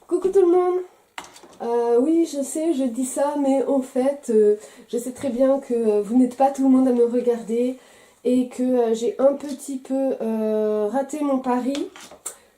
Coucou tout le monde. Oui, je sais, je dis ça, mais en fait, je sais très bien que vous n'êtes pas tout le monde à me regarder et que j'ai un petit peu raté mon pari.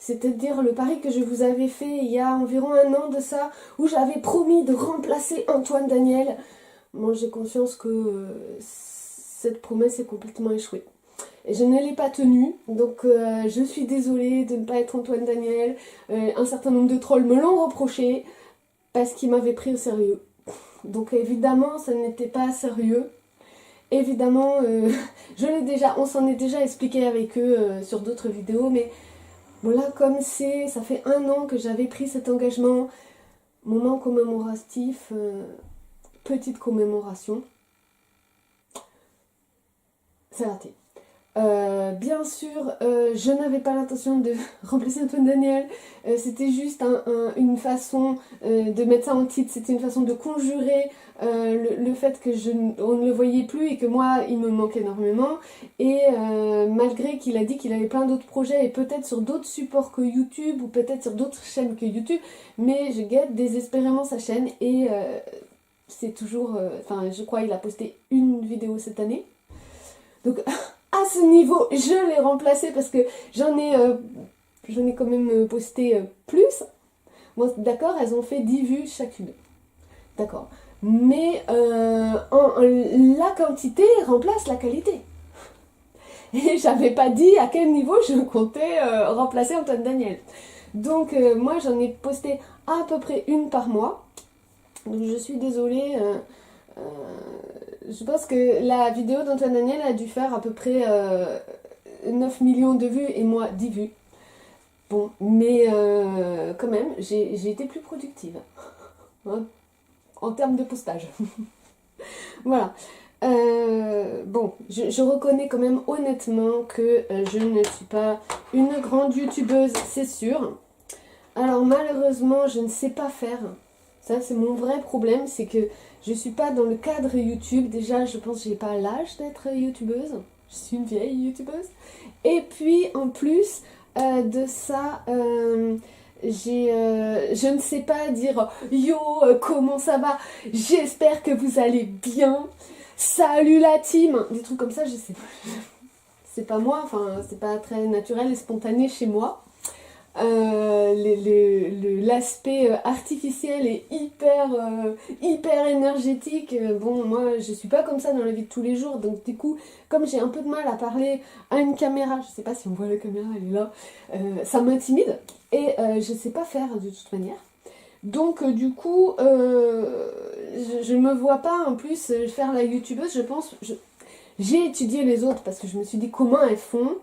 C'est-à-dire le pari que je vous avais fait il y a environ un an de ça, où j'avais promis de remplacer Antoine Daniel. Moi, j'ai conscience que cette promesse est complètement échouée. Et je ne l'ai pas tenue, donc je suis désolée de ne pas être Antoine Daniel. Un certain nombre de trolls me l'ont reproché parce qu'ils m'avaient pris au sérieux. Donc évidemment, ça n'était pas sérieux. Évidemment, on s'en est déjà expliqué avec eux sur d'autres vidéos, mais voilà, comme ça fait un an que j'avais pris cet engagement, moment commémoratif, petite commémoration, c'est raté. Bien sûr, je n'avais pas l'intention de remplacer Antoine Daniel, c'était juste une façon de mettre ça en titre, c'était une façon de conjurer le fait que on ne le voyait plus et que moi il me manque énormément, et malgré qu'il a dit qu'il avait plein d'autres projets et peut-être sur d'autres supports que YouTube ou peut-être sur d'autres chaînes que YouTube, mais je guette désespérément sa chaîne et c'est toujours, je crois il a posté une vidéo cette année, donc à ce niveau, je l'ai remplacé parce que j'en ai quand même posté plus. Bon, d'accord, elles ont fait 10 vues chacune. D'accord. Mais la quantité remplace la qualité. Et j'avais pas dit à quel niveau je comptais remplacer Antoine Daniel. Donc moi, j'en ai posté à peu près une par mois. Donc je suis désolée. Je pense que la vidéo d'Antoine Daniel a dû faire à peu près 9 millions de vues et moi 10 vues. Bon, mais quand même, j'ai été plus productive hein, en termes de postage. Voilà. Bon, je reconnais quand même honnêtement que je ne suis pas une grande youtubeuse, c'est sûr. Alors malheureusement, je ne sais pas faire. Ça, c'est mon vrai problème, c'est que je suis pas dans le cadre YouTube. Déjà, je pense que j'ai pas l'âge d'être youtubeuse. Je suis une vieille youtubeuse. Et puis, en plus de ça, je ne sais pas dire yo, comment ça va? J'espère que vous allez bien. Salut la team! Des trucs comme ça, je sais pas. C'est pas moi, c'est pas très naturel et spontané chez moi. L'aspect artificiel et hyper énergétique, bon moi je suis pas comme ça dans la vie de tous les jours, donc du coup comme j'ai un peu de mal à parler à une caméra, je sais pas si on voit la caméra, elle est là, ça m'intimide et je sais pas faire de toute manière, donc du coup je me vois pas en plus faire la youtubeuse. Je pense, j'ai étudié les autres parce que je me suis dit comment elles font.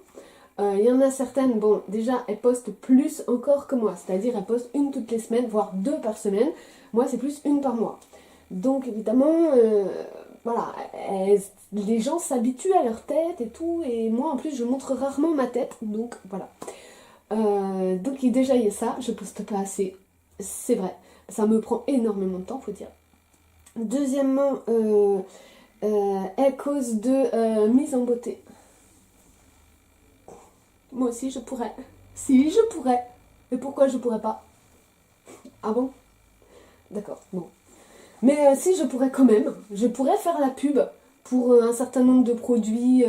Il y en a certaines, bon, déjà, elles postent plus encore que moi. C'est-à-dire, elles postent une toutes les semaines, voire 2 par semaine. Moi, c'est plus une par mois. Donc, évidemment, voilà, les gens s'habituent à leur tête et tout. Et moi, en plus, je montre rarement ma tête. Donc, voilà. Donc, déjà, il y a ça. Je poste pas assez. C'est vrai. Ça me prend énormément de temps, faut dire. Deuxièmement, à cause de mise en beauté. Moi aussi je pourrais. Si je pourrais. Et pourquoi je pourrais pas? Ah bon? D'accord, bon. Mais si je pourrais quand même. Je pourrais faire la pub pour un certain nombre de produits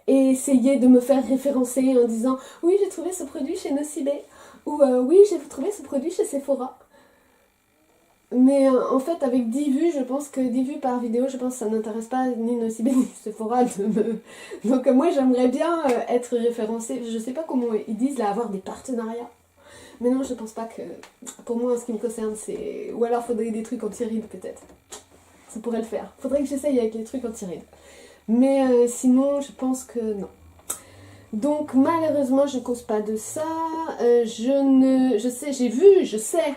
et essayer de me faire référencer en disant oui j'ai trouvé ce produit chez Nocibé ou oui j'ai trouvé ce produit chez Sephora. Mais en fait, avec 10 vues, je pense que 10 vues par vidéo, je pense que ça n'intéresse pas ni Nocibé ni Sephora de me... Donc moi, j'aimerais bien être référencée. Je sais pas comment ils disent, là, avoir des partenariats. Mais non, je pense pas que... Pour moi, en ce qui me concerne, c'est... Ou alors, faudrait des trucs anti-rides, peut-être. Ça pourrait le faire. Faudrait que j'essaye avec les trucs anti-rides. Mais sinon, je pense que non. Donc, malheureusement, je cause pas de ça. Je sais, je sais...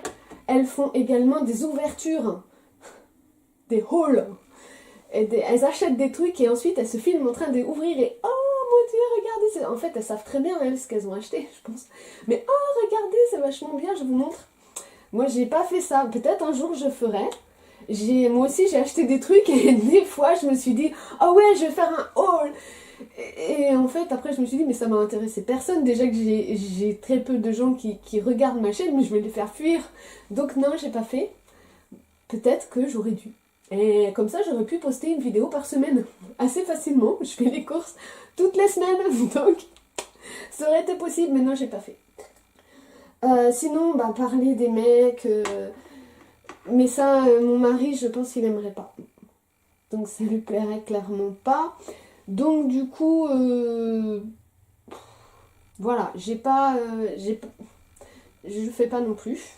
Elles font également des ouvertures, des hauls. Elles achètent des trucs et ensuite elles se filment en train d'ouvrir et oh mon dieu, regardez. En fait, elles savent très bien elles ce qu'elles ont acheté, je pense. Mais oh, regardez, c'est vachement bien, je vous montre. Moi, j'ai pas fait ça. Peut-être un jour je ferai. Moi aussi, j'ai acheté des trucs et des fois, je me suis dit, oh ouais, je vais faire un haul. Et en fait, après, je me suis dit, mais ça m'a intéressé personne. Déjà que j'ai très peu de gens qui regardent ma chaîne, mais je vais les faire fuir. Donc non, j'ai pas fait. Peut-être que j'aurais dû. Et comme ça, j'aurais pu poster une vidéo par semaine. Assez facilement. Je fais les courses toutes les semaines. Donc, ça aurait été possible, mais non, j'ai pas fait. Sinon, bah, parler des mecs. Mais ça, mon mari, je pense qu'il aimerait pas. Donc ça lui plairait clairement pas. Donc du coup, voilà, je fais pas non plus.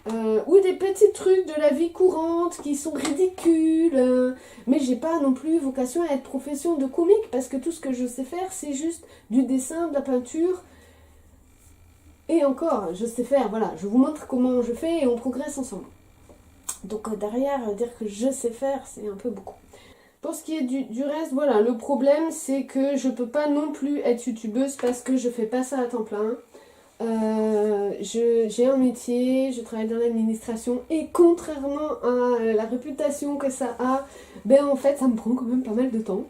Ou des petits trucs de la vie courante qui sont ridicules. Mais j'ai pas non plus vocation à être profession de comique parce que tout ce que je sais faire, c'est juste du dessin, de la peinture. Et encore, je sais faire, voilà, je vous montre comment je fais et on progresse ensemble. Donc derrière, dire que je sais faire, c'est un peu beaucoup. Pour ce qui est du reste, voilà, le problème c'est que je peux pas non plus être youtubeuse parce que je fais pas ça à temps plein. J'ai un métier, je travaille dans l'administration et contrairement à la réputation que ça a, ben en fait ça me prend quand même pas mal de temps.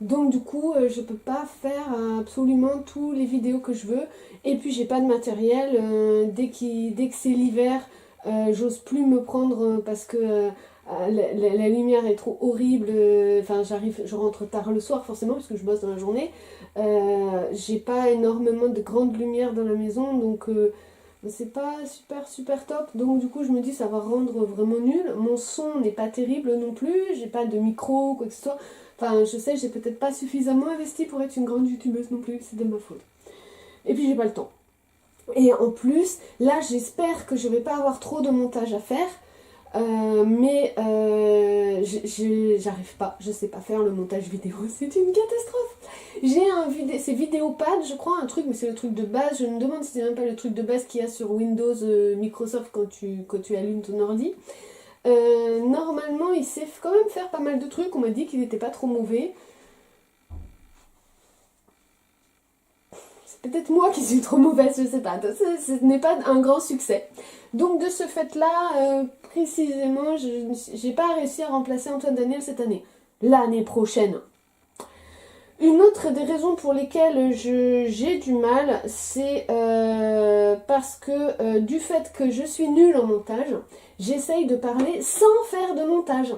Donc du coup je peux pas faire absolument tous les vidéos que je veux et puis j'ai pas de matériel, dès que c'est l'hiver j'ose plus me prendre parce que la lumière est trop horrible, enfin je rentre tard le soir forcément parce que je bosse dans la journée. J'ai pas énormément de grandes lumières dans la maison donc c'est pas super top, donc du coup je me dis ça va rendre vraiment nul. Mon son n'est pas terrible non plus, j'ai pas de micro quoi que ce soit, enfin je sais j'ai peut-être pas suffisamment investi pour être une grande youtubeuse non plus, c'est de ma faute. Et puis j'ai pas le temps. Et en plus, là j'espère que je vais pas avoir trop de montage à faire. Mais j'arrive pas, je sais pas faire le montage vidéo, c'est une catastrophe. C'est Vidéopad, je crois, un truc, mais c'est le truc de base. Je me demande si c'est même pas le truc de base qu'il y a sur Windows Microsoft quand tu allumes ton ordi. Normalement, il sait quand même faire pas mal de trucs. On m'a dit qu'il n'était pas trop mauvais. C'est peut-être moi qui suis trop mauvaise, je sais pas. Ce n'est pas un grand succès. Donc de ce fait-là, précisément, j'ai pas réussi à remplacer Antoine Daniel cette année. L'année prochaine. Une autre des raisons pour lesquelles j'ai du mal, c'est parce que du fait que je suis nulle en montage, j'essaye de parler sans faire de montage.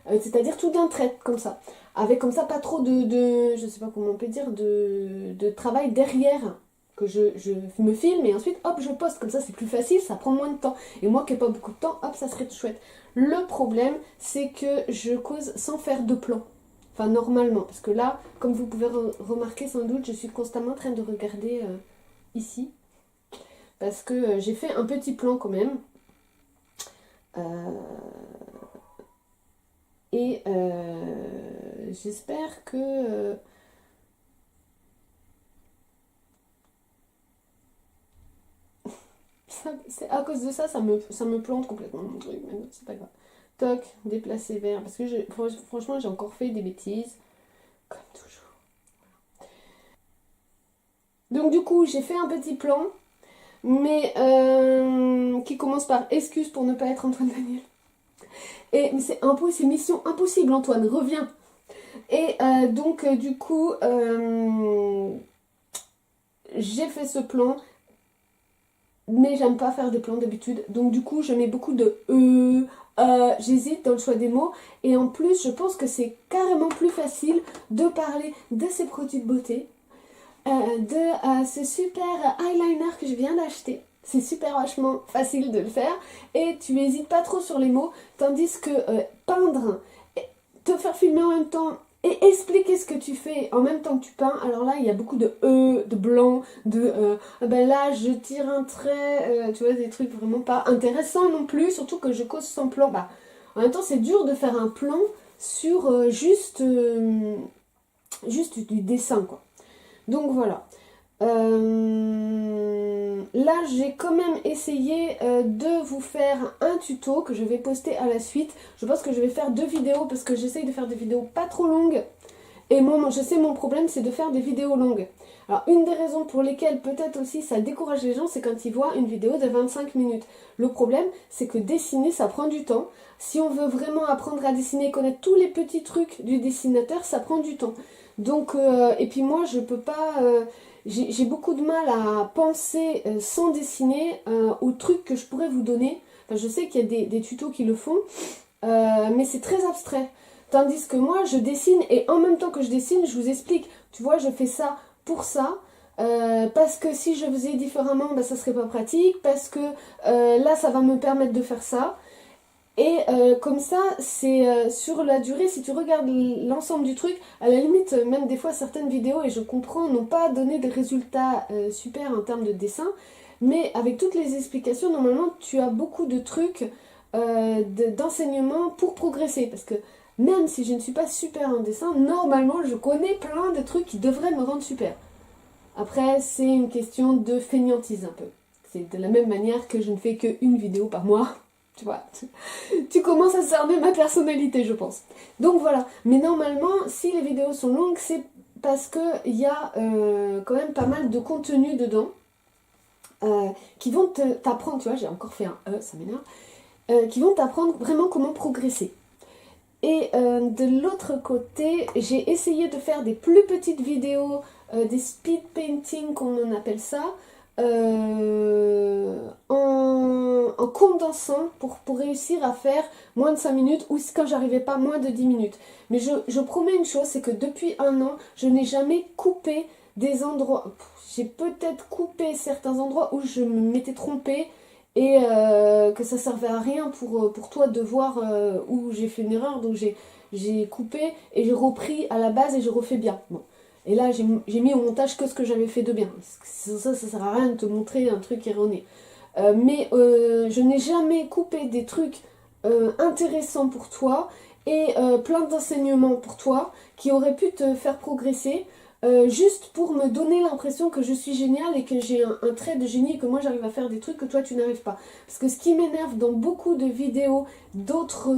C'est-à-dire tout d'un trait, comme ça. Avec comme ça pas trop je sais pas comment on peut dire, de travail derrière. Que je me filme et ensuite hop je poste, comme ça c'est plus facile, ça prend moins de temps. Et moi qui n'ai pas beaucoup de temps, hop ça serait chouette. Le problème c'est que je cause sans faire de plan. Enfin normalement, parce que là, comme vous pouvez remarquer sans doute, je suis constamment en train de regarder ici. Parce que j'ai fait un petit plan quand même. Et j'espère que... c'est à cause de ça, ça me plante complètement mon truc, mais non, c'est pas grave. Toc, déplacer vers, parce que franchement j'ai encore fait des bêtises, comme toujours. Donc du coup j'ai fait un petit plan, mais qui commence par excuse pour ne pas être Antoine Daniel. Mais c'est mission impossible Antoine, reviens. Et donc du coup j'ai fait ce plan. Mais j'aime pas faire des plans d'habitude. Donc du coup, je mets beaucoup de j'hésite dans le choix des mots. Et en plus, je pense que c'est carrément plus facile de parler de ces produits de beauté, de ce super eyeliner que je viens d'acheter. C'est super vachement facile de le faire. Et tu n'hésites pas trop sur les mots. Tandis que peindre, te faire filmer en même temps et expliquer ce que tu fais en même temps que tu peins, alors là il y a beaucoup de blanc, ben là je tire un trait, tu vois, des trucs vraiment pas intéressants non plus, surtout que je cause sans plan. Bah, en même temps c'est dur de faire un plan sur juste du dessin quoi. Donc voilà. Là j'ai quand même essayé de vous faire un tuto que je vais poster à la suite. Je pense que je vais faire 2 vidéos parce que j'essaye de faire des vidéos pas trop longues. Et je sais mon problème c'est de faire des vidéos longues. Alors une des raisons pour lesquelles peut-être aussi ça décourage les gens, c'est quand ils voient une vidéo de 25 minutes. Le problème c'est que dessiner ça prend du temps. Si on veut vraiment apprendre à dessiner et connaître tous les petits trucs du dessinateur, ça prend du temps. Donc, et puis moi, je peux pas... j'ai beaucoup de mal à penser sans dessiner aux trucs que je pourrais vous donner. Enfin, je sais qu'il y a des tutos qui le font, mais c'est très abstrait. Tandis que moi, je dessine et en même temps que je dessine, je vous explique. Tu vois, je fais ça pour ça. Parce que si je faisais différemment, bah, ça serait pas pratique. Parce que là, ça va me permettre de faire ça. Et comme ça, c'est sur la durée, si tu regardes l'ensemble du truc, à la limite, même des fois, certaines vidéos, et je comprends, n'ont pas donné des résultats super en termes de dessin. Mais avec toutes les explications, normalement, tu as beaucoup de trucs d'enseignement pour progresser. Parce que même si je ne suis pas super en dessin, normalement, je connais plein de trucs qui devraient me rendre super. Après, c'est une question de fainéantise un peu. C'est de la même manière que je ne fais qu'une vidéo par mois. Tu vois, tu commences à cerner ma personnalité, je pense. Donc voilà. Mais normalement, si les vidéos sont longues, c'est parce qu'il y a quand même pas mal de contenu dedans qui vont t'apprendre, tu vois, j'ai encore fait un ça m'énerve, qui vont t'apprendre vraiment comment progresser. Et de l'autre côté, j'ai essayé de faire des plus petites vidéos, des speed painting, comme on appelle ça, en condensant pour réussir à faire moins de 5 minutes ou quand j'arrivais pas moins de 10 minutes. Mais je promets une chose, c'est que depuis un an, je n'ai jamais coupé des endroits. J'ai peut-être coupé certains endroits où je m'étais trompée et que ça servait à rien pour toi de voir où j'ai fait une erreur. Donc j'ai coupé et j'ai repris à la base et je refais bien. Bon. Et là, j'ai mis au montage que ce que j'avais fait de bien. Ça sert à rien de te montrer un truc erroné. Mais je n'ai jamais coupé des trucs intéressants pour toi et plein d'enseignements pour toi qui auraient pu te faire progresser juste pour me donner l'impression que je suis géniale et que j'ai un trait de génie et que moi j'arrive à faire des trucs que toi tu n'arrives pas. Parce que ce qui m'énerve dans beaucoup de vidéos d'autres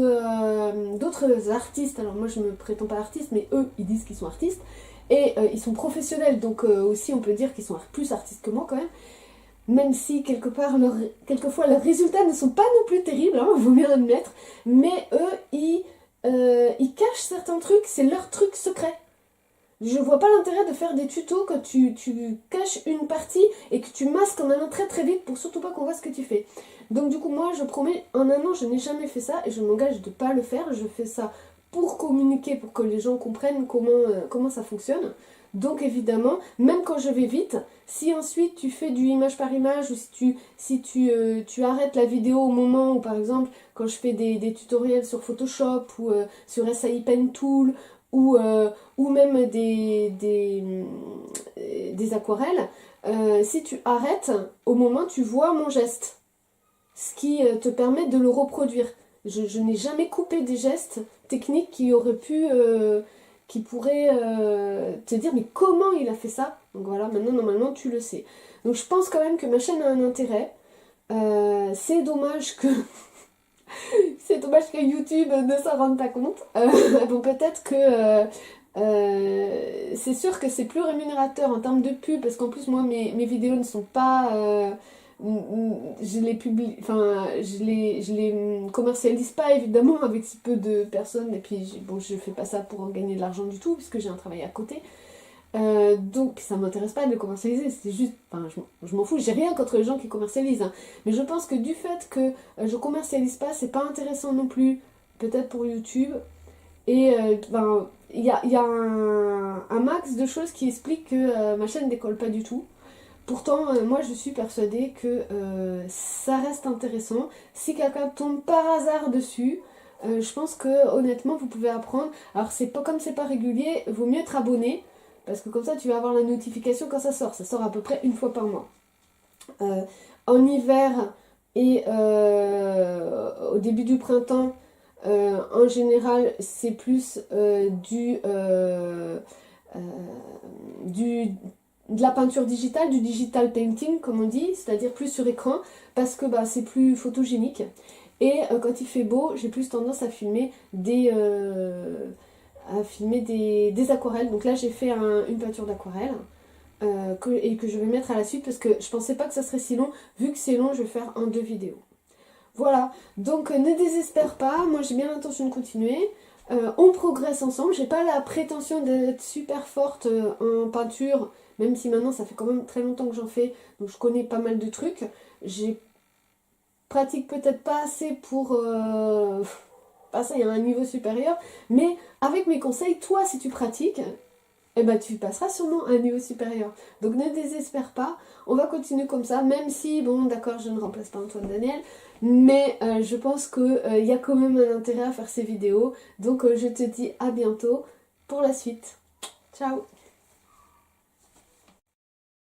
artistes, alors moi je me prétends pas artiste, mais eux ils disent qu'ils sont artistes, et ils sont professionnels, donc aussi on peut dire qu'ils sont plus artistes que moi quand même si quelquefois leurs résultats ne sont pas non plus terribles, hein, vaut mieux admettre, mais eux ils cachent certains trucs, c'est leur truc secret. Je vois pas l'intérêt de faire des tutos quand tu caches une partie et que tu masques en allant très très vite pour surtout pas qu'on voit ce que tu fais. Donc du coup moi je promets, en un an je n'ai jamais fait ça et je m'engage de pas le faire. Je fais ça pour communiquer, pour que les gens comprennent comment ça fonctionne. Donc évidemment, même quand je vais vite, si ensuite tu fais du image par image ou si tu arrêtes la vidéo au moment où par exemple quand je fais des tutoriels sur Photoshop ou sur SAI Pen Tool ou même des aquarelles, si tu arrêtes, au moment tu vois mon geste, ce qui te permet de le reproduire. Je n'ai jamais coupé des gestes techniques qui auraient pu, qui pourraient te dire mais comment il a fait ça. Donc voilà, maintenant normalement tu le sais. Donc je pense quand même que ma chaîne a un intérêt. C'est dommage que c'est dommage que YouTube ne s'en rende pas compte. Bon, peut-être que c'est sûr que c'est plus rémunérateur en termes de pub, parce qu'en plus, moi, mes vidéos ne sont pas. Je les publie, enfin, je les commercialise pas évidemment avec si peu de personnes, et puis bon, je fais pas ça pour en gagner de l'argent du tout, puisque j'ai un travail à côté. Donc ça m'intéresse pas de le commercialiser, c'est juste, enfin je m'en fous, j'ai rien contre les gens qui commercialisent, hein. Mais je pense que du fait que je commercialise pas, c'est pas intéressant non plus, peut-être pour YouTube, et ben il y a un max de choses qui expliquent que ma chaîne décolle pas du tout. Pourtant, moi je suis persuadée que ça reste intéressant. Si quelqu'un tombe par hasard dessus, je pense que honnêtement vous pouvez apprendre. Alors c'est pas comme c'est pas régulier, vaut mieux être abonné. Parce que comme ça, tu vas avoir la notification quand ça sort. Ça sort à peu près une fois par mois. En hiver et au début du printemps, en général, c'est plus de la peinture digitale, du digital painting, comme on dit, c'est-à-dire plus sur écran, parce que bah, c'est plus photogénique. Et quand il fait beau, j'ai plus tendance à filmer des aquarelles. Donc là j'ai fait une peinture d'aquarelle et que je vais mettre à la suite parce que je pensais pas que ça serait si long. Vu que c'est long, je vais faire en 2 vidéos. Voilà, donc ne désespère pas, moi j'ai bien l'intention de continuer. On progresse ensemble. J'ai pas la prétention d'être super forte en peinture, même si maintenant ça fait quand même très longtemps que j'en fais, donc je connais pas mal de trucs. J'ai pratique peut-être pas assez pour passer à un niveau supérieur, mais avec mes conseils, toi si tu pratiques, eh ben, tu passeras sûrement à un niveau supérieur. Donc ne désespère pas, on va continuer comme ça, même si, bon d'accord, je ne remplace pas Antoine Daniel, mais je pense qu'il y a quand même un intérêt à faire ces vidéos. Donc je te dis à bientôt pour la suite. Ciao!